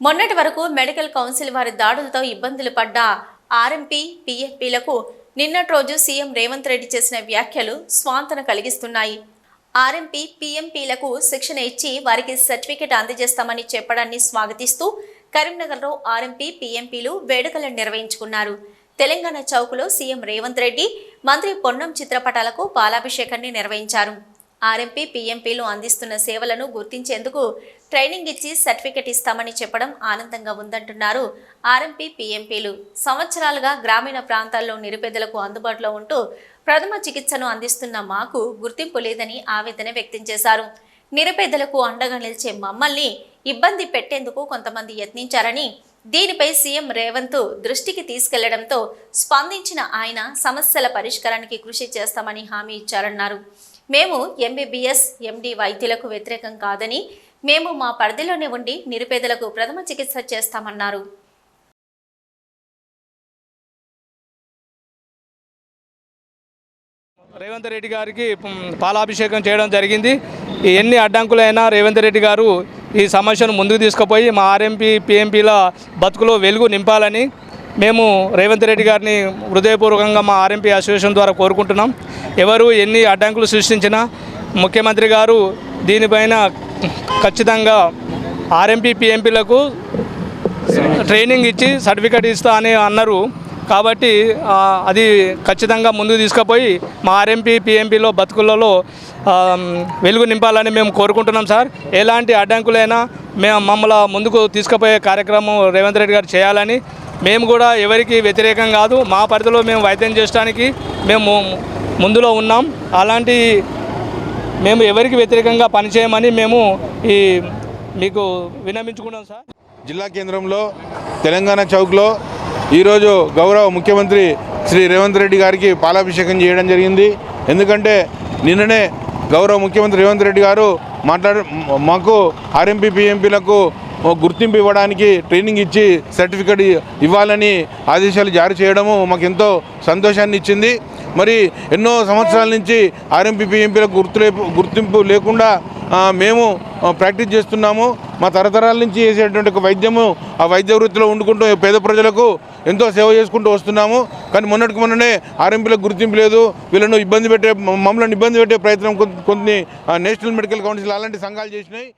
మొన్నటి వరకు medical council వారి దాడులతో ఇబ్బందులు పడ్డ ఆర్ఎంపీ పీఎఫ్పీలకు నిన్నటి రోజు సీఎం రేవంత్ రెడ్డి చేసిన వ్యాఖ్యలు స్వాంతన కలిగిస్తున్నాయి. ఆర్ఎంపీ పీఎంపీలకు శిక్షణ ఇచ్చి వారికి సర్టిఫికెట్ అందజేస్తామని చెప్పడాన్ని స్వాగతిస్తూ కరీంనగర్లో ఆర్ఎంపీ పీఎంపీలు వేడుకలను నిర్వహించుకున్నారు. తెలంగాణ చౌక్లో సీఎం రేవంత్ రెడ్డి, మంత్రి పొన్నం చిత్రపటాలకు పాలాభిషేకాన్ని నిర్వహించారు. ఆర్ఎంపీ పీఎంపీలు అందిస్తున్న సేవలను గుర్తించేందుకు ట్రైనింగ్ ఇచ్చి సర్టిఫికెట్ ఇస్తామని చెప్పడం ఆనందంగా ఉందంటున్నారు ఆర్ఎంపీ పీఎంపీలు. సంవత్సరాలుగా గ్రామీణ ప్రాంతాల్లో నిరుపేదలకు అందుబాటులో ఉంటూ ప్రథమ చికిత్సను అందిస్తున్న మాకు గుర్తింపు లేదని ఆవేదన వ్యక్తం చేశారు. నిరుపేదలకు అండగా నిలిచే మమ్మల్ని ఇబ్బంది పెట్టేందుకు కొంతమంది యత్నించారని, దీనిపై సీఎం రేవంత్ దృష్టికి తీసుకెళ్లడంతో స్పందించిన ఆయన సమస్యల పరిష్కారానికి కృషి చేస్తామని హామీ ఇచ్చారన్నారు. మేము ఎంబీబీఎస్, ఎండీ వైద్యులకు వ్యతిరేకం కాదని, మేము మా పరిధిలోనే ఉండి నిరుపేదలకు ప్రథమ చికిత్స చేస్తామన్నారు. రేవంత్ రెడ్డి గారికి పాలాభిషేకం చేయడం జరిగింది. ఎన్ని అడ్డంకులైనా రేవంత్ రెడ్డి గారు ఈ సమస్యను ముందుకు తీసుకుపోయి మా ఆర్ఎంపీ పీఎంపీల బతుకులో వెలుగు నింపాలని మేము రేవంత్ రెడ్డి గారిని హృదయపూర్వకంగా మా ఆర్ఎంపీ అసోసియేషన్ ద్వారా కోరుకుంటున్నాం. ఎవరు ఎన్ని అడ్డంకులు సృష్టించినా ముఖ్యమంత్రి గారు దీనిపైన ఖచ్చితంగా ఆర్ఎంపీ పీఎంపీలకు ట్రైనింగ్ ఇచ్చి సర్టిఫికెట్ ఇస్తా అని అన్నారు. కాబట్టి అది ఖచ్చితంగా ముందుకు తీసుకుపోయి మా ఆర్ఎంపీ పీఎంపీలో బతుకులలో వెలుగు నింపాలని మేము కోరుకుంటున్నాం సార్. ఎలాంటి అడ్డంకులైనా మమ్మల్ని ముందుకు తీసుకుపోయే కార్యక్రమం రేవంత్ రెడ్డి గారు చేయాలని, మేము కూడా ఎవరికి వ్యతిరేకం కాదు, మా పరిధిలో మేము వైద్యం చేయడానికి మేము ముందులో ఉన్నాం. అలాంటి మేము ఎవరికి వ్యతిరేకంగా పనిచేయమని మేము మీకు విన్నవించుకున్నాం సార్. జిల్లా కేంద్రంలో తెలంగాణ చౌక్లో ఈరోజు గౌరవ ముఖ్యమంత్రి శ్రీ రేవంత్ రెడ్డి గారికి పాలాభిషేకం చేయడం జరిగింది. ఎందుకంటే నిన్ననే గౌరవ ముఖ్యమంత్రి రేవంత్ రెడ్డి గారు మాకు ఆర్ఎంపీ పీఎంపీలకు గుర్తింపు ఇవ్వడానికి ట్రైనింగ్ ఇచ్చి సర్టిఫికెట్ ఇవ్వాలని ఆదేశాలు జారీ చేయడము మాకు ఎంతో సంతోషాన్ని ఇచ్చింది. మరి ఎన్నో సంవత్సరాల నుంచి ఆర్ఎంపీ పీఎంపీలకు గుర్తింపు లేకుండా మేము ప్రాక్టీస్ చేస్తున్నాము. మా తరతరాల నుంచి చేసేటువంటి ఒక వైద్యము, ఆ వైద్య వృత్తిలో వండుకుంటూ పేద ప్రజలకు ఎంతో సేవ చేసుకుంటూ వస్తున్నాము. కానీ మొన్ననే ఆర్ఎంపీలకు గుర్తింపు లేదు, మమ్మల్ని ఇబ్బంది పెట్టే ప్రయత్నం కొన్ని నేషనల్ మెడికల్ కౌన్సిల్ అలాంటి సంఘాలు చేసినాయి.